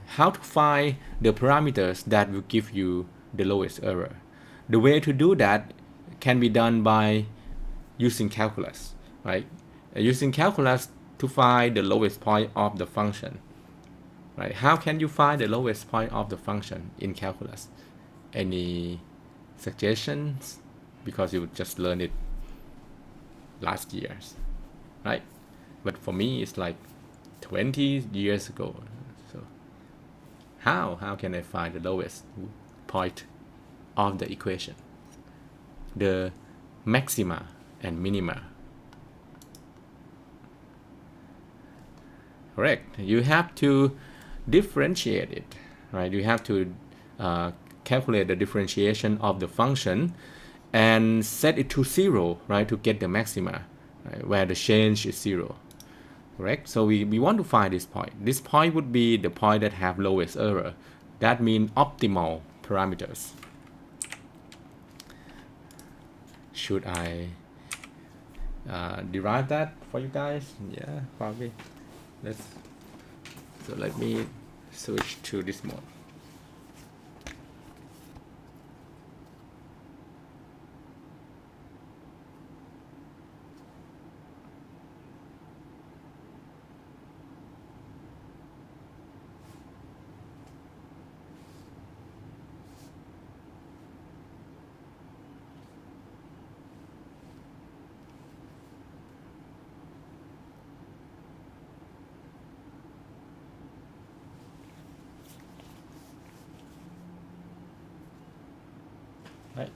how to find the parameters that will give you the lowest error. The way to do that can be done by using calculus, right? Using calculus to find the lowest point of the function, right? How can you find the lowest point of the function in calculus? Any suggestions? Because you just learned it last years, right? But for me, it's like 20 years ago. So how can I find the lowest point of the equation? The maxima and minima. Correct. You have to differentiate it, right? You have to calculate the differentiation of the function and set it to 0, right, to get the maxima, right, where the change is 0. Correct. So we want to find this point. This point would be the point that have lowest error. That means optimal parameters. Should I derive that for you guys? Yeah, probably. So let me switch to this mode. Right.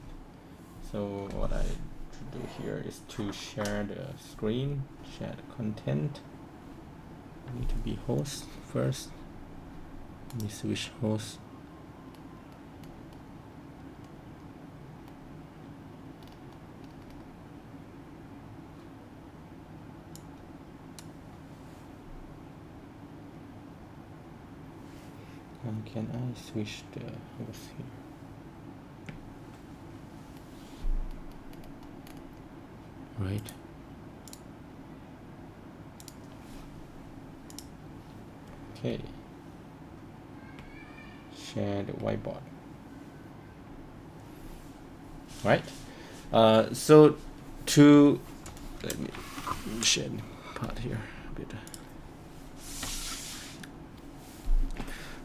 So what I should do here is to share the screen, share the content. I need to be host first. Let me switch host. Can I switch the host here? Right. Okay. Share the whiteboard. Right. So to let me share the part here a bit.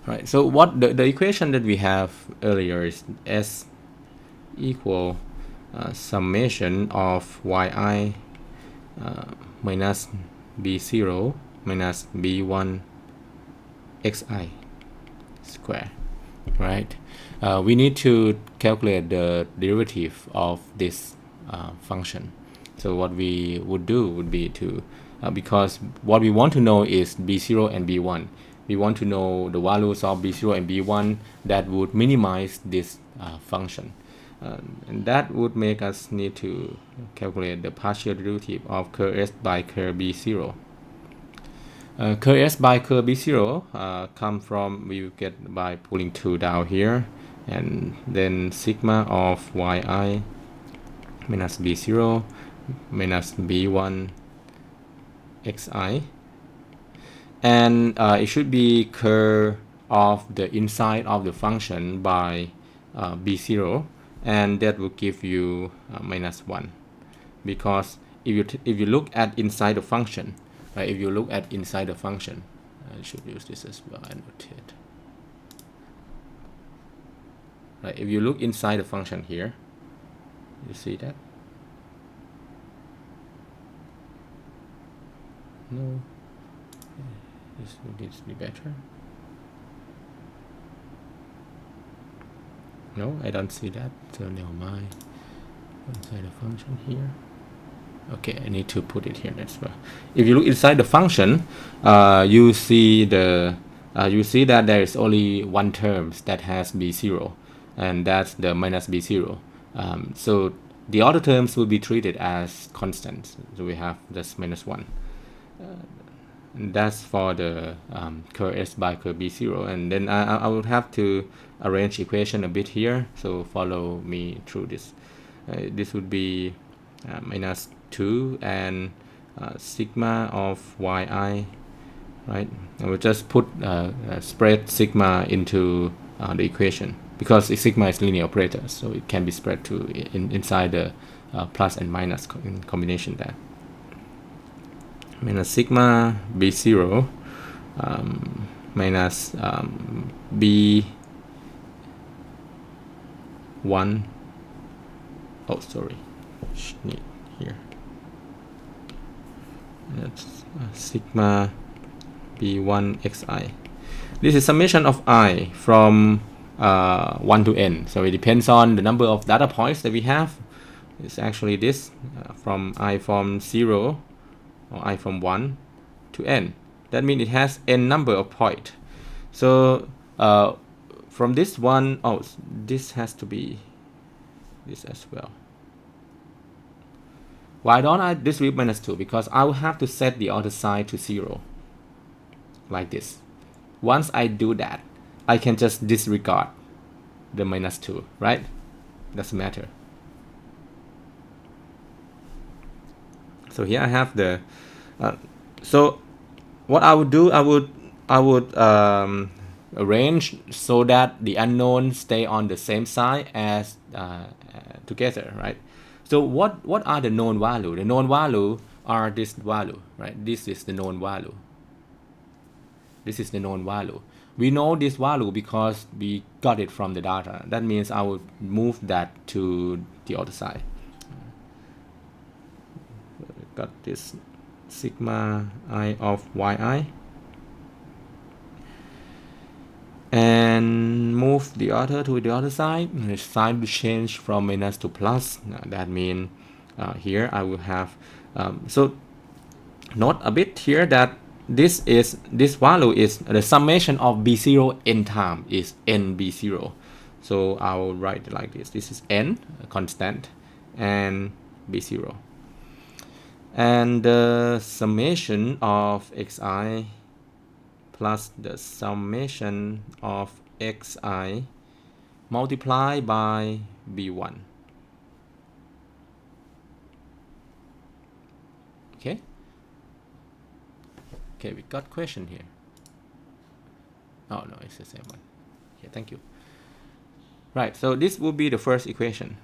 Right. So what the equation that we have earlier is S equal summation of yi minus b0 minus b1 xi square, right? We need to calculate the derivative of this function. So what we would do would be to because what we want to know is b0 and b1. We want to know the values of b0 and b1 that would minimize this function. And that would make us need to calculate the partial derivative of curve S by curve B0. Curve S by curve B0 come from, we get by pulling 2 down here, and then sigma of yi minus B0 minus B1 xi. And it should be curve of the inside of the function by B0. And that will give you minus 1, because if you look at inside the function, right? If you look at inside the function, I should use this as well. Annotate. Right? If you look inside the function here, you see that? No, this needs to be better. No, I don't see that. So never mind. Inside the function here. Okay, I need to put it here as well. If you look inside the function, you see that there is only one term that has b0, and that's the minus b0. So the other terms will be treated as constants. So we have this minus 1. And that's for the curve S by curve B0. And then I would have to arrange equation a bit here, so follow me through this. This would be minus 2 and sigma of yi right? I will just put spread sigma into the equation, because sigma is linear operator, so it can be spread to inside the plus and minus in combination there. Minus sigma b0 minus b1. Oh, sorry, need here. That's sigma b1 xi. This is summation of I from 1 to n. So it depends on the number of data points that we have. It's actually this from I from 0 or I from 1 to n. That means it has n number of points. So from this one, oh, this has to be this as well. Why don't I distribute minus 2? Because I will have to set the other side to 0 like this. Once I do that, I can just disregard the minus 2, right? Doesn't matter. So here I have the so what I would do, I would arrange so that the unknowns stay on the same side as together, right? So what are the known value? The known value are this value, right? This is the known value. This is the known value. We know this value because we got it from the data. That means I will move that to the other side. Got this sigma I of yi, and move the other to the other side. The sign will change from minus to plus. That means here I will have so note a bit here that this value is the summation of b0 n time is n b0. So I will write it like this. This is n, constant, and b0. And the summation of xi plus the summation of xi multiplied by b1. Okay. Okay, we got question here. Oh no, it's the same one. Okay, thank you. Right, so this will be the first equation,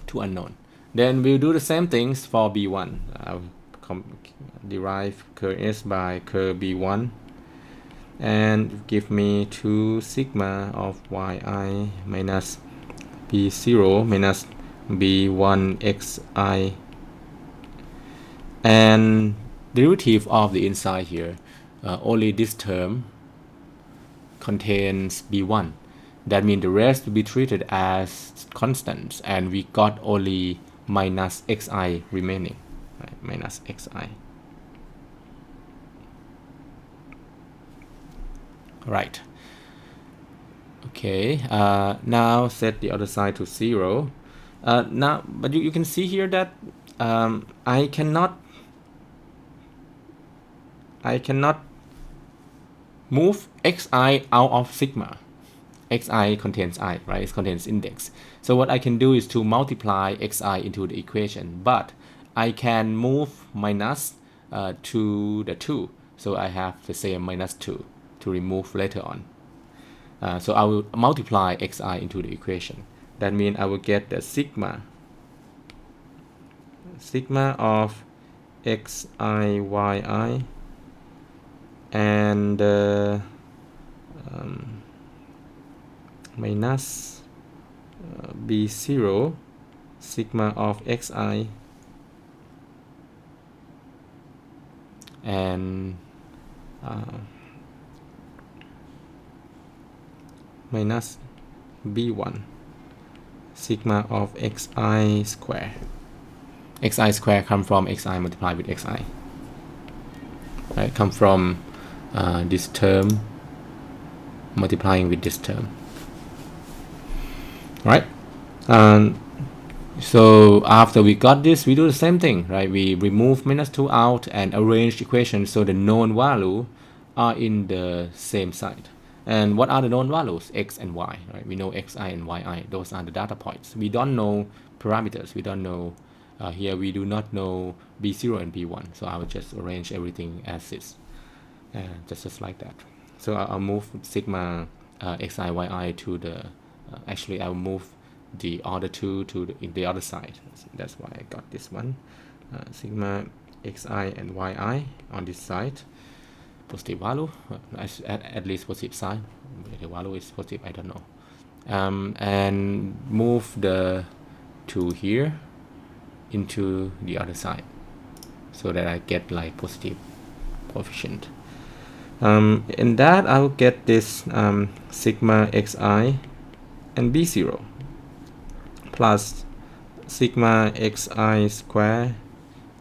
two unknown. Then we'll do the same things for b1. I'll derive curl S by curl b1 and give me 2 sigma of yi minus b0 minus b1 xi, and derivative of the inside here, only this term contains b1. That means the rest will be treated as constants, and we got only minus xi remaining, right? Minus xi. Right. Okay. Now set the other side to 0. Now, but you can see here that I cannot move xi out of sigma. Xi contains I, right? It contains index. So what I can do is to multiply xi into the equation, but I can move minus to the 2. So I have the same minus 2 to remove later on. So I will multiply xi into the equation. That means I will get the sigma of xi yi and minus b0 sigma of xi and minus b1 sigma of xi square. Xi square come from xi multiplied with xi, right? Come from this term multiplying with this term, right? So after we got this, we do the same thing, right? We remove minus 2 out and arrange the equation so the known value are in the same side. And what are the known values? X and y, right? We know xi and yi. Those are the data points. We don't know parameters. We don't know here we do not know b0 and b1. So I will just arrange everything as is. just like that. So I'll move sigma xi yi to the actually I'll move the other two to the other side. That's why I got this one, sigma xi and yi on this side, positive value, at least positive sign. The value is positive, I don't know. And move the 2 here into the other side so that I get like positive coefficient. In that I'll get this sigma xi and b0 plus sigma xi square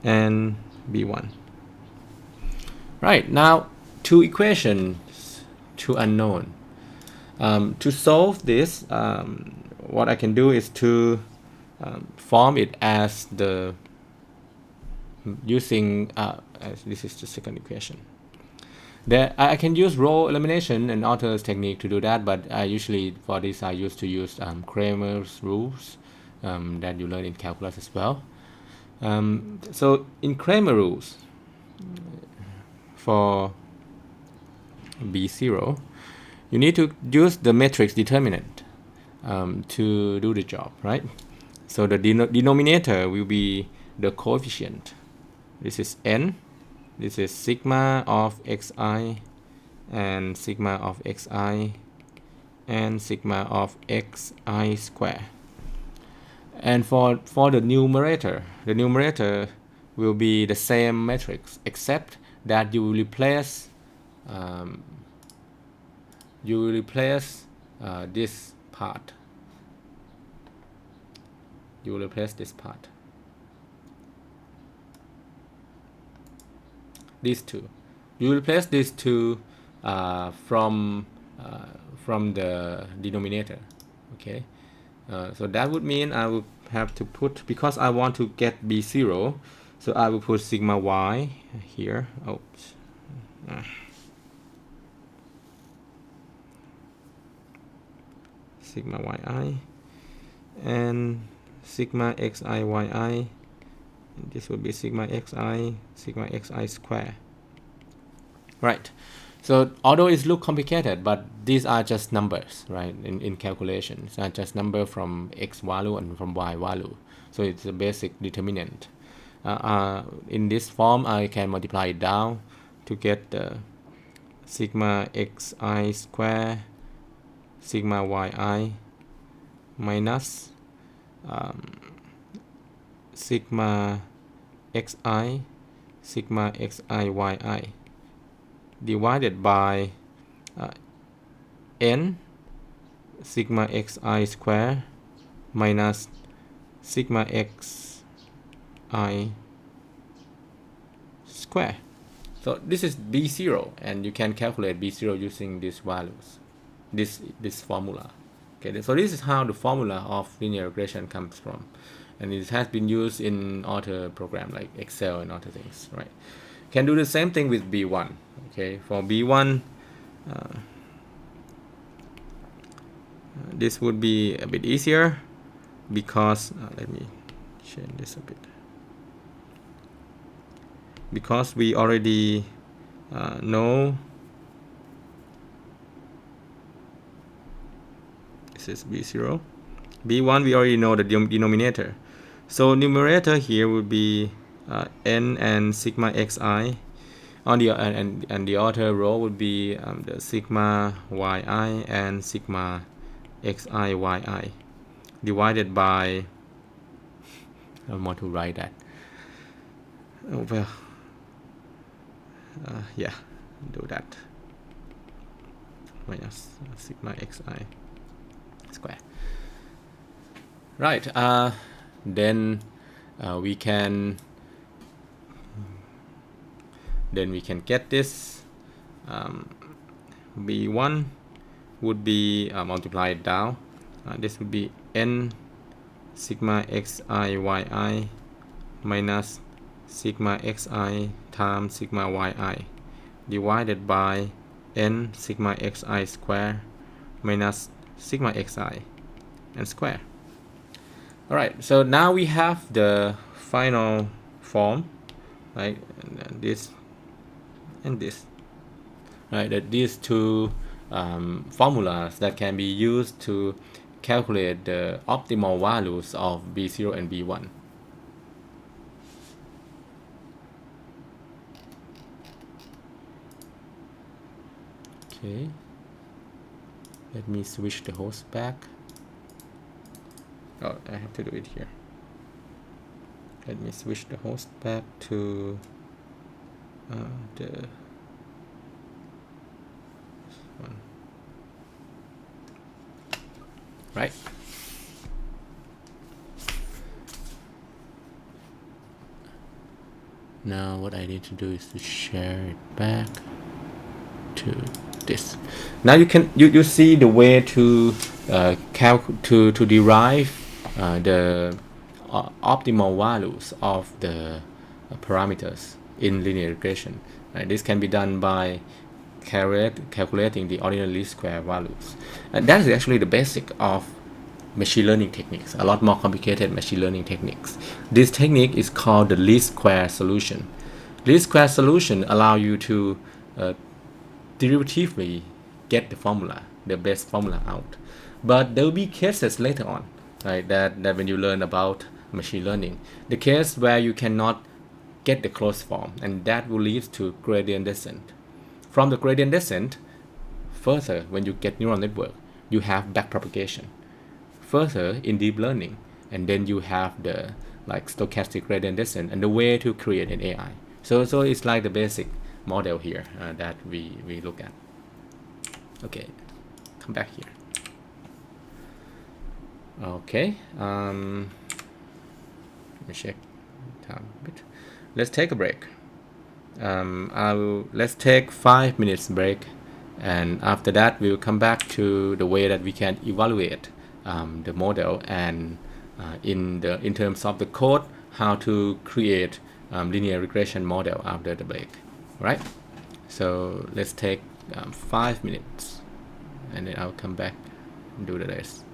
and b1. Right, now 2 equations, 2 unknown. To solve this, what I can do is to form it as the using this is the second equation. There, I can use row elimination and Otter's technique to do that, but I usually for this I used to use Cramer's rules that you learn in calculus as well. So in Cramer rules for B0, you need to use the matrix determinant to do the job, right? So the denominator will be the coefficient. This is n. This is sigma of xi and sigma of xi and sigma of xi square. And for the numerator will be the same matrix, except that you will replace this part. You will replace this part. These two. You replace these two from the denominator. Okay. So that would mean I would have to put, because I want to get B0, so I will put sigma y here. Oops. Sigma yi and sigma xi yi. This would be sigma xi square. Right. So although it looks complicated, but these are just numbers, right? In calculation, it's not just number from x value and from y value. So it's a basic determinant. In this form, I can multiply it down to get the sigma xi square, sigma yi minus sigma xi, sigma xi yi divided by n sigma xi square minus sigma xi square. So this is B0, and you can calculate B0 using these values, this formula. Okay, so this is how the formula of linear regression comes from, and it has been used in other programs like Excel and other things, right? Can do the same thing with B1. Okay, for B1, this would be a bit easier because let me change this a bit. Because we already know this is B0. B1 we already know the denominator. So numerator here would be n and sigma xi. On the and the other row would be the sigma yi and sigma xi yi divided by, I don't want to write that. Oh well, yeah, do that. Minus sigma xi square. Right. Then we can get this. B1 would be multiplied down. This would be n sigma xi yi minus sigma xi times sigma yi divided by n sigma xi square minus sigma xi and square. Alright, so now we have the final form, right? And this and this. right? That these two formulas that can be used to calculate the optimal values of B0 and B1. Okay, let me switch the host back. Oh, I have to do it here. Let me switch the host back to the one. Right. Now what I need to do is to share it back to this. Now you see the way to to derive the optimal values of the parameters in linear regression. This can be done by calculating the ordinary least square values. And that is actually the basic of machine learning techniques, a lot more complicated machine learning techniques. This technique is called the least square solution. Least square solution allow you to derivatively get the formula, the best formula out. But there will be cases later on, right, that when you learn about machine learning, the case where you cannot get the closed form, and that will lead to gradient descent. From the gradient descent, further, when you get neural network, you have backpropagation. Further in deep learning, and then you have the like stochastic gradient descent and the way to create an AI. So it's like the basic model here that we look at. Okay, come back here. Okay, let me check time a bit. Let's take a break. Let's take 5 minutes break, and after that we'll come back to the way that we can evaluate the model, and in terms of the code, how to create linear regression model after the break. Right? So let's take 5 minutes, and then I'll come back and do the rest.